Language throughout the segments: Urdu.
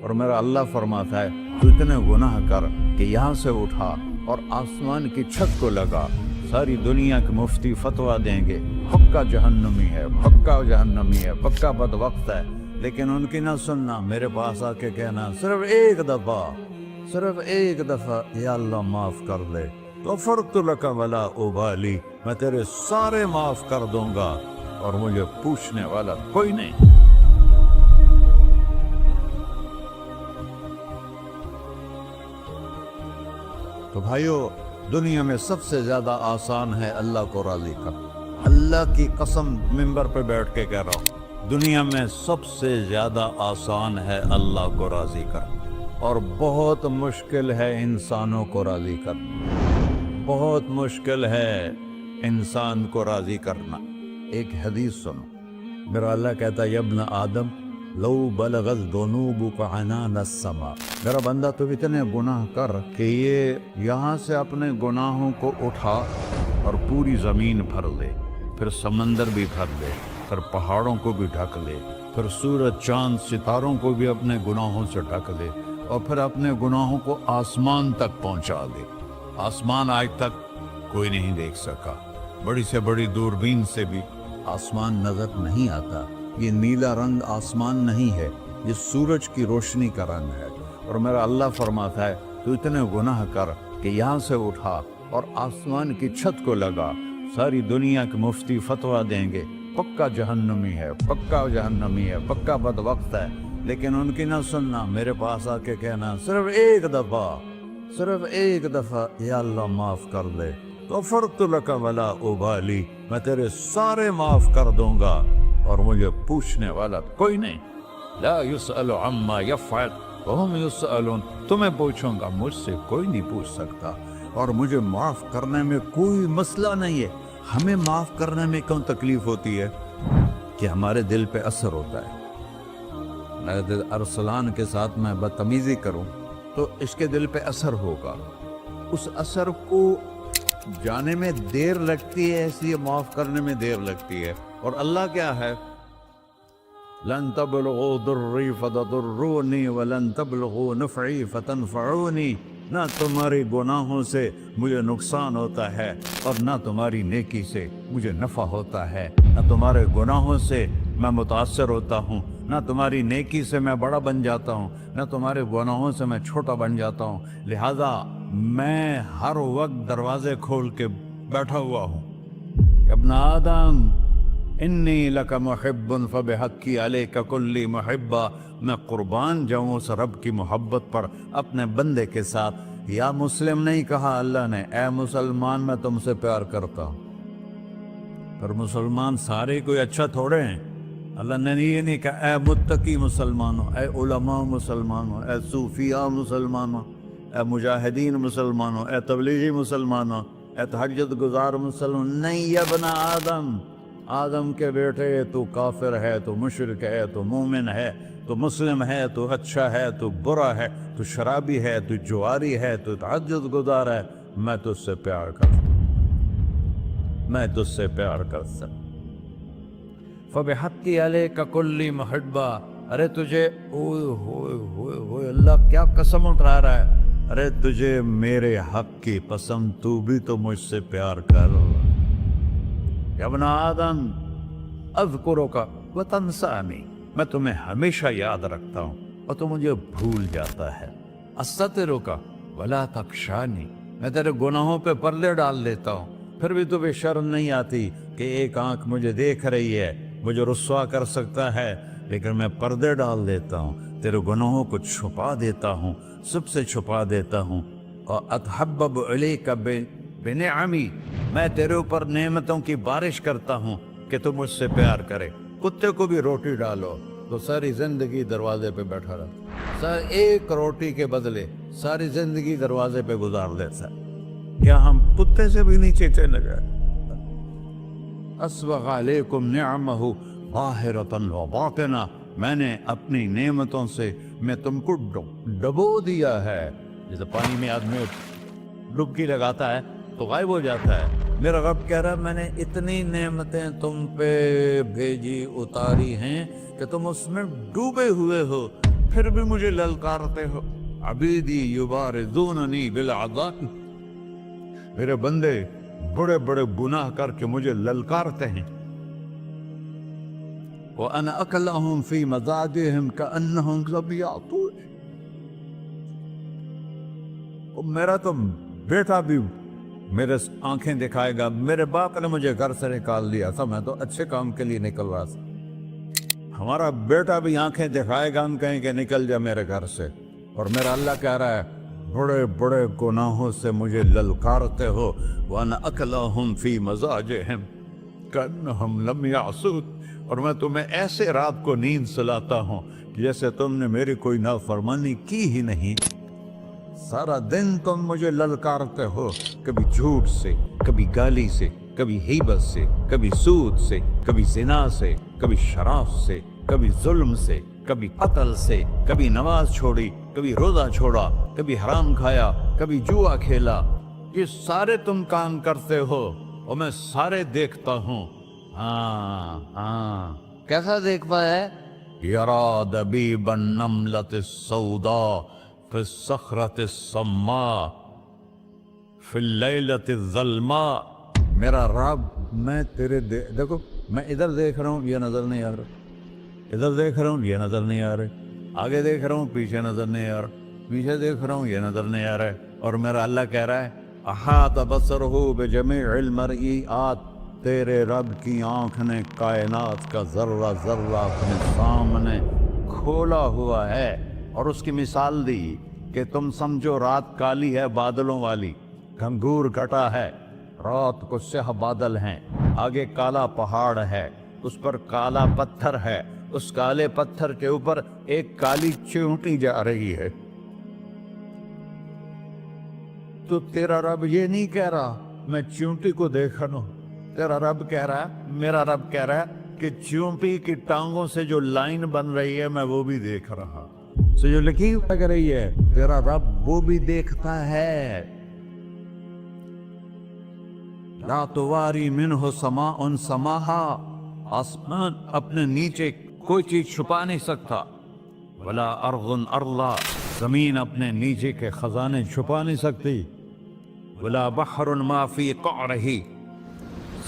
اور میرا اللہ فرماتا ہے تو اتنے گناہ کر کہ یہاں سے اٹھا اور آسمان کی چھت کو لگا، ساری دنیا کے مفتی فتویٰ دیں گے پکا جہنمی ہے، پکا جہنمی ہے، پکا بدبخت ہے، لیکن ان کی نہ سننا، میرے پاس آ کے کہنا صرف ایک دفعہ یا اللہ معاف کر دے، غفرت لک ولا ابالی، میں تیرے سارے معاف کر دوں گا اور مجھے پوچھنے والا کوئی نہیں۔ تو بھائیو، دنیا میں سب سے زیادہ آسان ہے اللہ کو راضی کرنا، اللہ کی قسم ممبر پہ بیٹھ کے کہہ رہا ہوں، دنیا میں سب سے زیادہ آسان ہے اللہ کو راضی کرنا، اور بہت مشکل ہے انسانوں کو راضی کرنا، بہت مشکل ہے انسان کو راضی کرنا۔ ایک حدیث سنو، میرا اللہ کہتا ہے یا ابن آدم لو بلغت ذنوبک عنان السماء، میرا بندہ تو اتنے گناہ کر کہ یہ یہاں سے اپنے گناہوں کو اٹھا اور پوری زمین بھر لے، پھر سمندر بھی بھر لے، پھر پہاڑوں کو بھی ڈھک لے، پھر سورج چاند ستاروں کو بھی اپنے گناہوں سے ڈھک لے، اور پھر اپنے گناہوں کو آسمان تک پہنچا دے۔ آسمان آج تک کوئی نہیں دیکھ سکا، بڑی سے بڑی دوربین سے بھی آسمان نظر نہیں آتا۔ یہ نیلا رنگ آسمان نہیں ہے، یہ سورج کی روشنی کا رنگ ہے۔ اور میرا اللہ فرماتا ہے تو اتنے گناہ کر کہ یہاں سے اٹھا اور آسمان کی چھت کو لگا، ساری دنیا کے مفتی فتویٰ دیں گے پکا جہنمی ہے، پکا جہنمی ہے، پکا بدبخت ہے، لیکن ان کی نہ سننا، میرے پاس آ کے کہنا صرف ایک دفعہ یا اللہ معاف کر دے، غفرت لک ولا ابالی، میں تیرے سارے معاف کر دوں گا اور مجھے پوچھنے والا کوئی نہیں۔ لا يسأل عما يفعل وهم يسألون، تمہیں پوچھوں گا، مجھ سے کوئی نہیں پوچھ سکتا، اور مجھے معاف کرنے میں کوئی مسئلہ نہیں ہے۔ ہمیں معاف کرنے میں کیوں تکلیف ہوتی ہے؟ کہ ہمارے دل پہ اثر ہوتا ہے۔ میرے دل ارسلان کے ساتھ میں بدتمیزی کروں تو اس کے دل پہ اثر ہوگا، اس اثر کو جانے میں دیر لگتی ہے، اس لیے معاف کرنے میں دیر لگتی ہے۔ اور اللہ کیا ہے؟ لن تبلغوا ضرری فتضرونی ولن تبلغوا نفعی فتنفعونی، نہ تمہاری گناہوں سے مجھے نقصان ہوتا ہے اور نہ تمہاری نیکی سے مجھے نفع ہوتا ہے، نہ تمہارے گناہوں سے میں متاثر ہوتا ہوں، نہ تمہاری نیکی سے میں بڑا بن جاتا ہوں، نہ تمہارے گناہوں سے میں چھوٹا بن جاتا ہوں، لہذا میں ہر وقت دروازے کھول کے بیٹھا ہوا ہوں۔ ابن آدم انی لک محب فبحقی علیک کلی محبہ، میں قربان جاؤں اس رب کی محبت پر اپنے بندے کے ساتھ۔ یا مسلم نہیں کہا اللہ نے، اے مسلمان میں تم سے پیار کرتا ہوں۔ پر مسلمان سارے کوئی اچھا تھوڑے ہیں، اللہ نے یہ نہیں کہا اے متقی مسلمانوں، اے علماء مسلمانوں، اے صوفیاء مسلمانوں، اے مجاہدین مسلمانوں، اے تبلیغی مسلمانوں، اے تہجد گزار مسلمان، نہیں یا ابن آدم، آدم کے بیٹے، تو کافر ہے، تو مشرک ہے، تو مومن ہے، تو مسلم ہے، تو اچھا ہے، تو برا ہے، تو شرابی ہے، تو جواری ہے، تو تہجد گزار ہے، میں تجھ سے پیار کرتا ہوں، میں تجھ سے پیار کرتا ہوں۔ فبحقی علیک کلی محبہ، ارے تجھے اوئے ہوئے ہوئے ہوئے، اللہ کیا قسم اٹھا رہا ہے، ارے تجھے میرے حق کی قسم، تو بھی تو مجھ سے پیار کر۔ یا ابن آدم اذکرک وتنسانی، میں تمہیں ہمیشہ یاد رکھتا ہوں اور تو مجھے بھول جاتا ہے۔ استترک ولا تخشانی، میں تیرے گناہوں پہ پردے ڈال دیتا ہوں، پھر بھی تمہیں شرم نہیں آتی کہ ایک آنکھ مجھے دیکھ رہی ہے، مجھے رسوا کر سکتا ہے، لیکن میں پردے ڈال دیتا ہوں، تیرے گناہوں کو چھپا دیتا ہوں، سب سے چھپا دیتا ہوں۔ اور اتحبب الیک بنعمی، میں تیرے اوپر نعمتوں کی بارش کرتا ہوں کہ تو مجھ سے پیار کرے۔ کتے کو بھی روٹی ڈالو تو ساری زندگی دروازے پہ بیٹھا رہتا، ایک روٹی کے بدلے ساری زندگی دروازے پہ گزار دیتا ہے۔ کیا ہم کتے سے بھی نیچے چلے گئے؟ اسبغ علیکم نعمہ ظاہرۃ و باطنہ، میں نے اپنی نعمتوں سے میں تم کو ڈبو دیا ہے، جیسے پانی میں آدمی ڈبکی لگاتا ہے تو غائب ہو جاتا ہے۔ میرا رب کہہ رہا ہے میں نے اتنی نعمتیں تم پہ بھیجی، اتاری ہیں کہ تم اس میں ڈوبے ہوئے ہو، پھر بھی مجھے للکارتے ہو. عبیدی یبارزوننی بالعذاب، میرے بندے بڑے بڑے گناہ کر کے مجھے للکارتے ہیں. وَأَنَا أَكْلَهُمْ فِي مَزَاجِهِمْ كَأَنَّهُمْ ظَبِيَّةٌ. میرا تو بیٹا بھی میرے آنکھیں دکھائے گا. میرے باپ نے مجھے گھر سے نکال دیا تھا، میں تو اچھے کام کے لیے نکل رہا تھا. ہمارا بیٹا بھی آنکھیں دکھائے گا، ہم کہیں کہ نکل جا میرے گھر سے. اور میرا اللہ کہہ رہا ہے بڑے بڑے گناہوں سے مجھے للکارتے ہو. وَأَنَا أَكْلَهُمْ فِي مَزَاجِهِمْ كَأَنَّهُمْ لَمْ يَعْصُونِ. اور میں تمہیں ایسے رات کو نیند سلاتا ہوں جیسے تم نے میری کوئی نافرمانی کی ہی نہیں. سارا دن تم مجھے للکارتے ہو، کبھی جھوٹ سے، کبھی گالی سے، کبھی غیبت سے، کبھی سود سے، کبھی زنا سے، کبھی شراب سے، کبھی ظلم سے، کبھی قتل سے، کبھی نماز چھوڑی، کبھی روزہ چھوڑا، کبھی حرام کھایا، کبھی جوا کھیلا. یہ سارے تم کام کرتے ہو اور میں سارے دیکھتا ہوں. ہاں کیسا دیکھ پایا ہے؟ یرا دبیب النملۃ السوداء فی الصخرۃ الصماء فی اللیلۃ الظلماء. میرا رب میں تیرے دیکھو، میں ادھر دیکھ رہا ہوں یہ نظر نہیں آ رہا، ادھر دیکھ رہا ہوں یہ نظر نہیں آ رہے، آگے دیکھ رہا ہوں پیچھے نظر نہیں آ رہا، پیچھے دیکھ رہا ہوں یہ نظر نہیں آ رہا ہے. اور میرا اللہ کہہ رہا ہے احاط بصرہ بجمیع المرئیات. تیرے رب کی آنکھ نے کائنات کا ذرہ ذرہ اپنے سامنے کھولا ہوا ہے. اور اس کی مثال دی کہ تم سمجھو رات کالی ہے بادلوں والی، گھنگور گھٹا ہے، رات کو سیاہ بادل ہیں، آگے کالا پہاڑ ہے، اس پر کالا پتھر ہے، اس کالے پتھر کے اوپر ایک کالی چیونٹی جا رہی ہے. تو تیرا رب یہ نہیں کہہ رہا میں چیونٹی کو دیکھ رہا ہوں. تیرا رب کہہ رہا ہے، میرا رب کہہ رہا ہے کہ چیونٹی کی ٹانگوں سے جو لائن بن رہی ہے میں وہ بھی دیکھ رہا. سو جو لکیر لگ رہی ہے تیرا رب وہ بھی دیکھتا ہے. لا تواری منہ سماء سماہا. آسمان اپنے نیچے کوئی چیز چھپا نہیں سکتا. ولا ارض ارضا. زمین اپنے نیچے کے خزانے چھپا نہیں سکتی. ولا بحر ما فی قعرہ.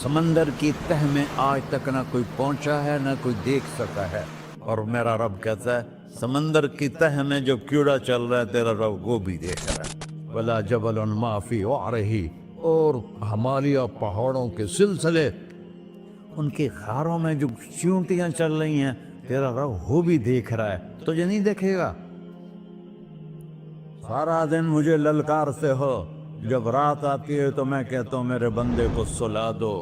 سمندر کی تہ میں آج تک نہ کوئی پہنچا ہے نہ کوئی دیکھ سکا ہے. اور میرا رب کہتا ہے سمندر کی تہ میں جو کیڑا چل رہا ہے تیرا رب وہ بھی دیکھ رہا ہے. ولا جبل ما فی وعرہ. اور ہمالیہ پہاڑوں کے سلسلے، ان کی غاروں میں جو چیونٹیاں چل رہی ہیں تیرا رب وہ بھی دیکھ رہا ہے. تجھے نہیں دیکھے گا؟ سارا دن مجھے للکارتے ہو، جب رات آتی ہے تو میں کہتا ہوں میرے بندے کو سلا دو،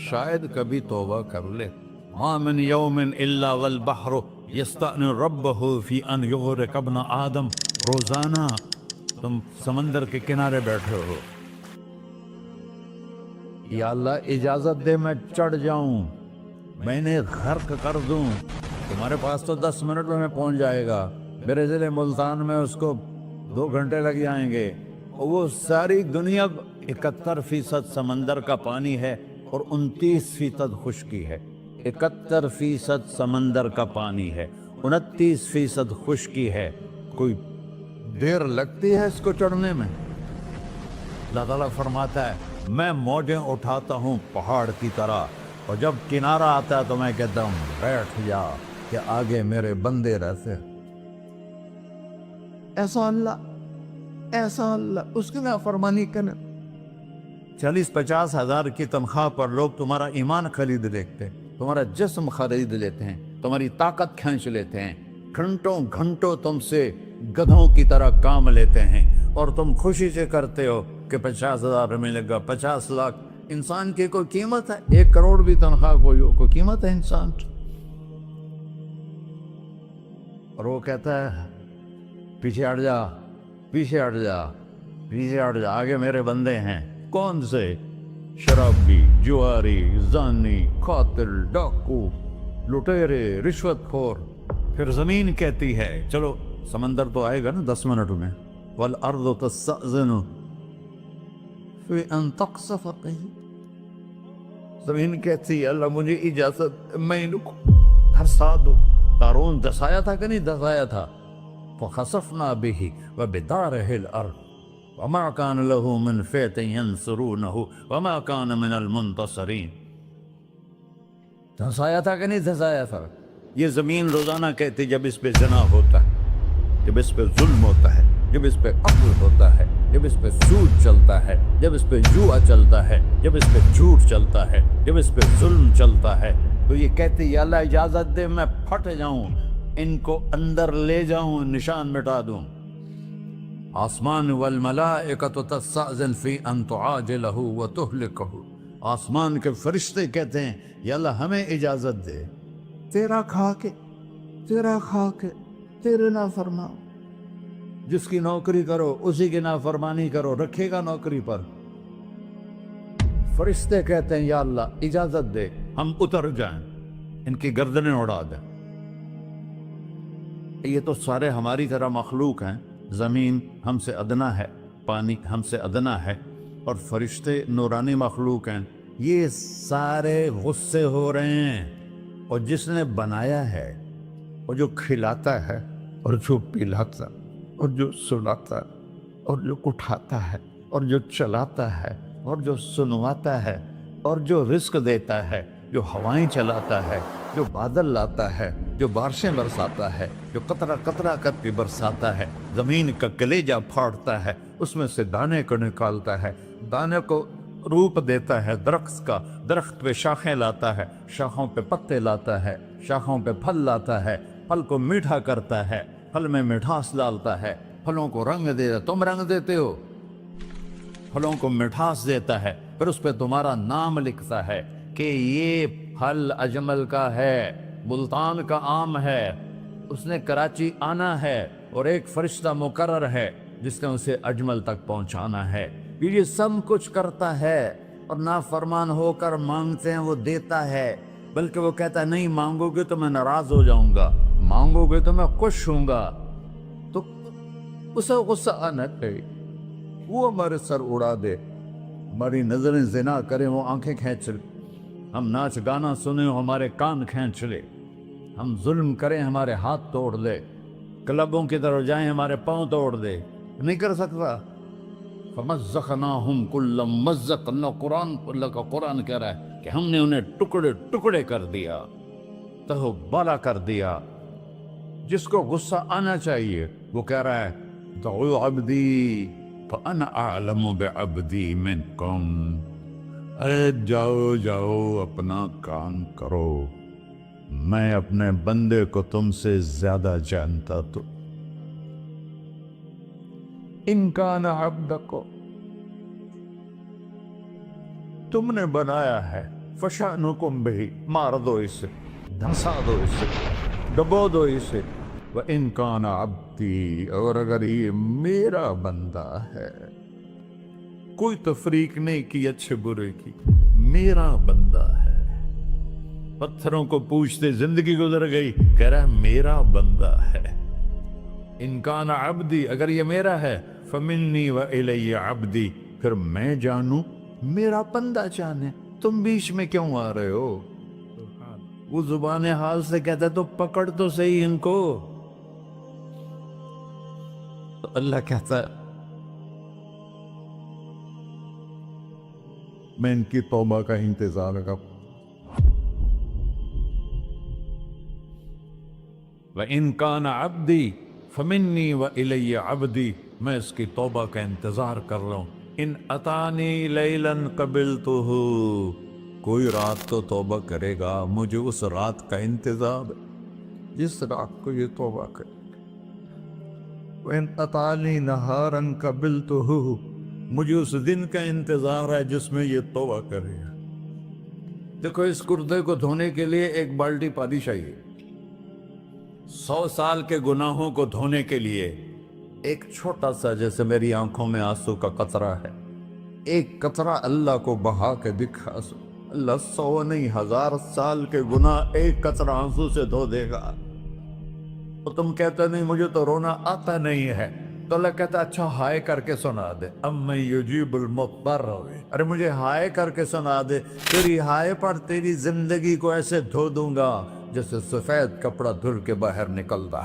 شاید کبھی توبہ کر لے. ما من یوم الا والبحر یستأن ربہ فی ان یغرق ابن آدم. روزانہ تم سمندر کے کنارے بیٹھے ہو، یا اللہ اجازت دے میں چڑھ جاؤں، میں انہیں غرق کر دوں. تمہارے پاس تو 10 منٹ میں پہنچ جائے گا، میرے ضلع ملتان میں اس کو 2 گھنٹے لگ جائیں گے. وہ ساری دنیا 71% سمندر کا پانی ہے اور 29% خشکی ہے. 71% سمندر کا پانی ہے، 29% خشکی ہے. کوئی دیر لگتی ہے اس کو چڑھنے میں؟ اللہ تعالیٰ فرماتا ہے میں موجیں اٹھاتا ہوں پہاڑ کی طرح، اور جب کنارہ آتا ہے تو میں کہتا ہوں بیٹھ جا کہ آگے میرے بندے رہتے. ایسا اللہ اس کی نافرمانی کرنا. 40-50 ہزار کی تنخواہ پر لوگ تمہارا ایمان خرید لیتے ہیں، تمہارا جسم خرید لیتے ہیں، تمہاری طاقت کھینچ لیتے ہیں، گھنٹوں گھنٹوں تم سے گدھوں کی طرح کام لیتے ہیں، اور تم خوشی سے کرتے ہو کہ 50,000 ملے گا، 50 لاکھ. انسان کی کوئی قیمت ہے؟ 1 کروڑ بھی تنخواہ کوئی قیمت ہے انسان؟ اور وہ کہتا ہے پیچھے ہٹ جا، پیچھے ہٹ جا، پیچھے ہٹ جا، آگے میرے بندے ہیں. کون سے؟ شرابی، جواری، زانی، قاتل، ڈاکو، لٹیرے، رشوت خور. پھر زمین کہتی ہے چلو سمندر تو آئے گا نا 10 منٹ میں. والارض تستأذن فی ان تقصف قیل. زمین کہتی ہے اللہ مجھے اجازت، میں ان کو دھسا دو. قارون دسایا تھا کہ نہیں دسایا تھا؟ فخسفنا به وبداره الأرض وما كان له من فئة ينصرونه وما كان من المنتصرين. دھنسایا تھا کہ نہیں دھنسایا تھا؟ یہ زمین روزانہ کہتی جب اس پہ زنا ہوتا ہے، جب اس پہ ظلم ہوتا ہے، جب اس پہ قتل ہوتا ہے، جب اس پہ سود چلتا ہے، جب اس پہ جوا چلتا ہے، جب اس پہ جھوٹ چلتا ہے، جب اس پہ ظلم چلتا ہے، تو یہ کہتے یا اللہ اجازت دے میں پھٹ جاؤں، ان کو اندر لے جاؤں، نشان مٹا دوں. آسمان والملائکۃ تستأذن فی ان تعاجلہ وتہلکہ. آسمان کے فرشتے کہتے ہیں یا اللہ ہمیں اجازت دے، تیرا کھا کے تیرے نافرمان، جس کی نوکری کرو اسی کی نافرمانی کرو، رکھے گا نوکری پر. فرشتے کہتے ہیں یا اللہ اجازت دے ہم اتر جائیں، ان کی گردنیں اڑا دیں. یہ تو سارے ہماری طرح مخلوق ہیں. زمین ہم سے ادنا ہے، پانی ہم سے ادنا ہے، اور فرشتے نورانی مخلوق ہیں. یہ سارے غصے ہو رہے ہیں. اور جس نے بنایا ہے، اور جو کھلاتا ہے، اور جو پلاتا، اور جو سلاتا، اور جو اٹھاتا ہے، اور جو چلاتا ہے، اور جو سنواتا ہے، اور جو رزق دیتا ہے، جو ہوائیں چلاتا ہے، جو بادل لاتا ہے، جو بارشیں برساتا ہے، جو قطرہ قطرہ کر کے برساتا ہے، زمین کا کلیجہ پھاڑتا ہے، اس میں سے دانے کو نکالتا ہے، دانے کو روپ دیتا ہے درخت کا، درخت پہ شاخیں لاتا ہے، شاخوں پہ پتے لاتا ہے، شاخوں پہ پھل لاتا ہے، پھل کو میٹھا کرتا ہے، پھل میں مٹھاس ڈالتا ہے، پھلوں کو رنگ دیتا ہے. تم رنگ دیتے ہو، پھلوں کو مٹھاس دیتا ہے، پھر اس پہ تمہارا نام لکھتا ہے کہ یہ پھل اجمل کا ہے، ملتان کا آم ہے، اس نے کراچی آنا ہے، اور ایک فرشتہ مقرر ہے جس نے اسے اجمل تک پہنچانا ہے. یہ سب کچھ کرتا ہے، اور نافرمان ہو کر مانگتے ہیں وہ دیتا ہے، بلکہ وہ کہتا ہے نہیں مانگو گے تو میں ناراض ہو جاؤں گا، مانگو گے تو میں خوش ہوں گا. تو اسے غصہ آنا چاہیے، وہ ہمارے سر اڑا دے، ہماری نظریں زنا کریں وہ آنکھیں کھینچ لے، ہم ناچ گانا سنیں ہمارے کان کھینچ لے، ہم ظلم کریں ہمارے ہاتھ توڑ لے، کلبوں کی طرف جائیں ہمارے پاؤں توڑ دے. نہیں کر سکتا. فَمَزَّقْنَاهُمْ كُلَّ مُمَزَّقٍ. اللہ کا قرآن کہہ رہا ہے کہ ہم نے انہیں ٹکڑے ٹکڑے کر دیا، تہو بالا کر دیا. جس کو غصہ آنا چاہیے وہ کہہ رہا ہے دعوا عبدی فانا اعلم بعبدی منکم. ارے جاؤ جاؤ اپنا کام کرو، میں اپنے بندے کو تم سے زیادہ جانتا. تو ان کان عبدکو، تم نے بنایا ہے، فشانکم بہی، مار دو اسے، دھنسا دو اسے، ڈبو دو اسے. وَإِن كَانَ عَبْدِي، اور اگر یہ میرا بندہ ہے، کوئی تفریق نہیں کی اچھے برے کی، میرا بندہ ہے. پتھروں کو پوچھتے زندگی گزر گئی، کہہ رہا ہے میرا بندہ ہے. ان کان عبدی، اگر یہ میرا ہے، فمنی وإلی عبدی، پھر میں جانوں میرا بندہ جانے. تم بیچ میں کیوں آ رہے ہو؟ وہ زبان حال سے کہتا ہے تو پکڑ تو صحیح ان کو. تو اللہ کہتا ہے میں ان کی توبہ کا انتظار کروں. وَإِن كَانَ عَبْدِي فَمِنِّي وَإِلَيَّ عَبْدِي، میں اس کی توبہ کا انتظار کر رہا ہوں. ان اتانی لیلاً قبلتہ، کوئی رات تو توبہ کرے گا، مجھے اس رات کا انتظار ہے جس رات کو یہ توبہ کرے. وَإِنْ أَتَانِي نَهَارًا قَبِلْتُهُ، مجھے اس دن کا انتظار ہے جس میں یہ توبہ کرے گا. دیکھو اس کردے کو دھونے کے لیے ایک بالٹی پانی چاہیے. 100 سال کے گناہوں کو دھونے کے لیے ایک چھوٹا سا، جیسے میری آنکھوں میں آنسو کا قطرہ ہے، ایک قطرہ اللہ کو بہا کے دکھا. اللہ 100 نہیں 1000 سال کے گناہ ایک قطرہ آنسو سے دھو دے گا. تو تم کہتے نہیں مجھے تو رونا آتا نہیں ہے، تو اللہ کہتا اچھا ہائے کر کے سنا دے. اَمَّن يُجِيبُ الْمُضْطَرَّ، ارے مجھے ہائے کر کے سنا دے، تیری ہائے پر تیری زندگی کو ایسے دھو دوں گا جیسے سفید کپڑا دھل کے باہر نکلتا.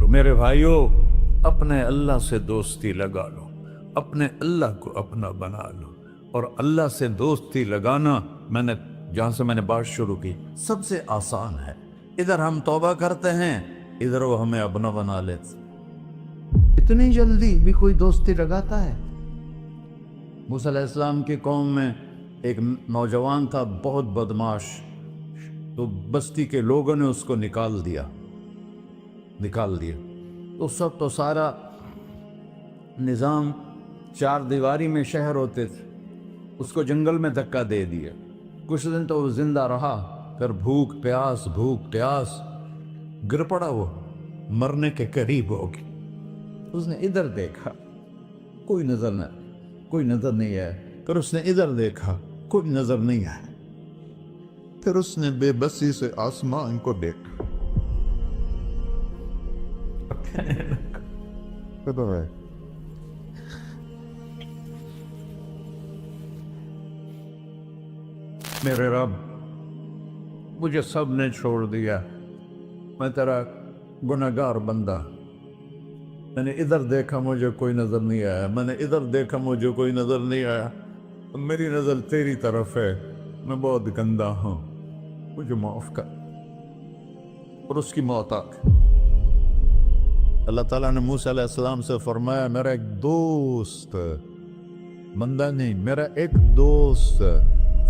میرے بھائیو، اپنے اللہ سے دوستی لگا لو، اپنے اللہ کو اپنا بنا لو۔ اور اللہ سے دوستی لگانا، جہاں سے میں نے بات شروع کی، سب سے آسان ہے۔ ادھر ہم توبہ کرتے ہیں، ادھر وہ ہمیں اپنا بنا لیتے۔ اتنی جلدی بھی کوئی دوستی لگاتا ہے؟ موسیٰ علیہ السلام کی قوم میں ایک نوجوان تھا، بہت بدماش، تو بستی کے لوگوں نے اس کو نکال دیا۔ تو سب تو سارا نظام چار دیواری میں شہر ہوتے تھے، اس کو جنگل میں دھکا دے دیا۔ کچھ دن تو وہ زندہ رہا، پھر بھوک پیاس گر پڑا، وہ مرنے کے قریب ہو گیا۔ اس نے ادھر دیکھا، کوئی نظر نہیں آیا، پھر اس نے ادھر دیکھا، کوئی نظر نہیں آیا، پھر اس نے بے بسی سے آسمان کو دیکھا۔ میرے رب، مجھے سب نے چھوڑ دیا، میں تیرا گنہگار بندہ، میں نے ادھر دیکھا مجھے کوئی نظر نہیں آیا، میں نے ادھر دیکھا مجھے کوئی نظر نہیں آیا، میری نظر تیری طرف ہے، میں بہت گندا ہوں، مجھے معاف کر۔ اور اس کی موت آ گئی۔ اللہ تعالیٰ نے موسیٰ علیہ السلام سے فرمایا، میرا ایک دوست، بندہ نہیں، میرا ایک دوست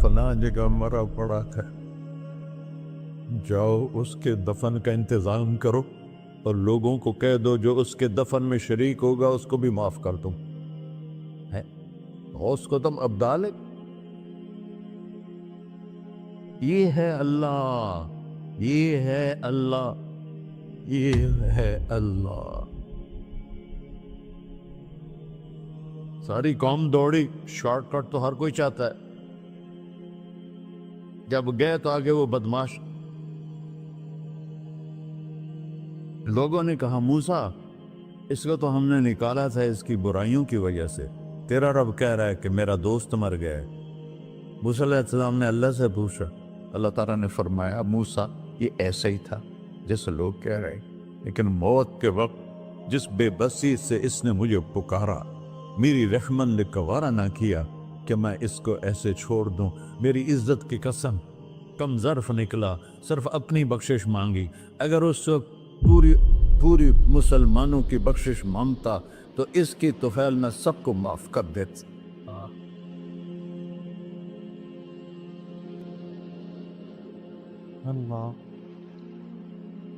فلاں جگہ مرا پڑا ہے، جاؤ اس کے دفن کا انتظام کرو اور لوگوں کو کہہ دو جو اس کے دفن میں شریک ہوگا اس کو بھی معاف کر دو۔ اس کو تم ابدال ہے۔ یہ ہے اللہ، یہ ہے اللہ، یہ ہے اللہ۔ ساری قوم دوڑی، شارٹ کٹ تو ہر کوئی چاہتا ہے۔ جب گئے تو آگے وہ بدماش، لوگوں نے کہا موسیٰ اس کو تو ہم نے نکالا تھا اس کی برائیوں کی وجہ سے، تیرا رب کہہ رہا ہے کہ میرا دوست مر گیا ہے۔ موسیٰ علیہ السلام نے اللہ سے پوچھا، اللہ تعالیٰ نے فرمایا موسیٰ یہ ایسا ہی تھا جیسے لوگ کہہ رہے، لیکن موت کے وقت جس بے بسی سے اس نے مجھے پکارا، میری رحمت نے گوارا نہ کیا کہ میں اس کو ایسے چھوڑ دوں۔ میری عزت کی قسم، کم ظرف نکلا، صرف اپنی بخشش مانگی۔ اگر اس وقت پوری مسلمانوں کی بخشش مانگتا تو اس کی طفیل میں سب کو معاف کر دیتا۔ اللہ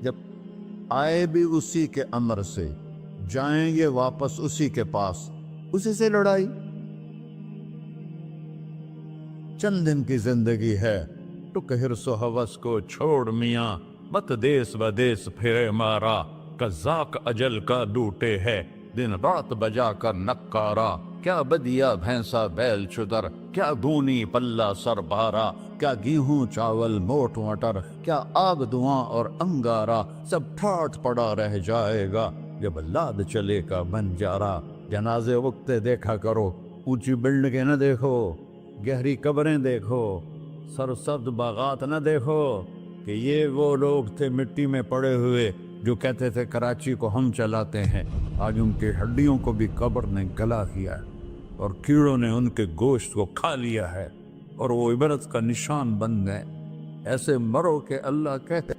جب آئے بھی اسی کے امر سے، جائیں گے واپس اسی کے پاس، اسی سے لڑائی۔ چند دن کی زندگی ہے، تو حرص و ہوس کو چھوڑ میاں، مت دیس بدیس پھرے مارا، قذاق اجل کا ڈوٹے ہے، دن رات بجا کر نکارا، کیا بدیا بھینسا بیل چدر، کیا گونی پلہ سر بارا، کیا گیہوں چاول موٹ مٹر، کیا آگ دھواں اور انگارا، سب ٹھاٹ پڑا رہ جائے گا جب لاد چلے کا بنجارا۔ جنازے وقتے دیکھا کرو، اونچی بلڈنگیں نہ دیکھو، گہری قبریں دیکھو، سرسبز باغات نہ دیکھو کہ یہ وہ لوگ تھے مٹی میں پڑے ہوئے جو کہتے تھے کراچی کو ہم چلاتے ہیں۔ آج ان کی ہڈیوں کو بھی قبر نے گلا کیا ہے اور کیڑوں نے ان کے گوشت کو کھا لیا ہے اور وہ عبرت کا نشان بن گئے۔ ایسے مرو کہ اللہ کہتے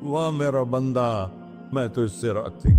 واہ میرا بندہ، میں تو اس سے راضی۔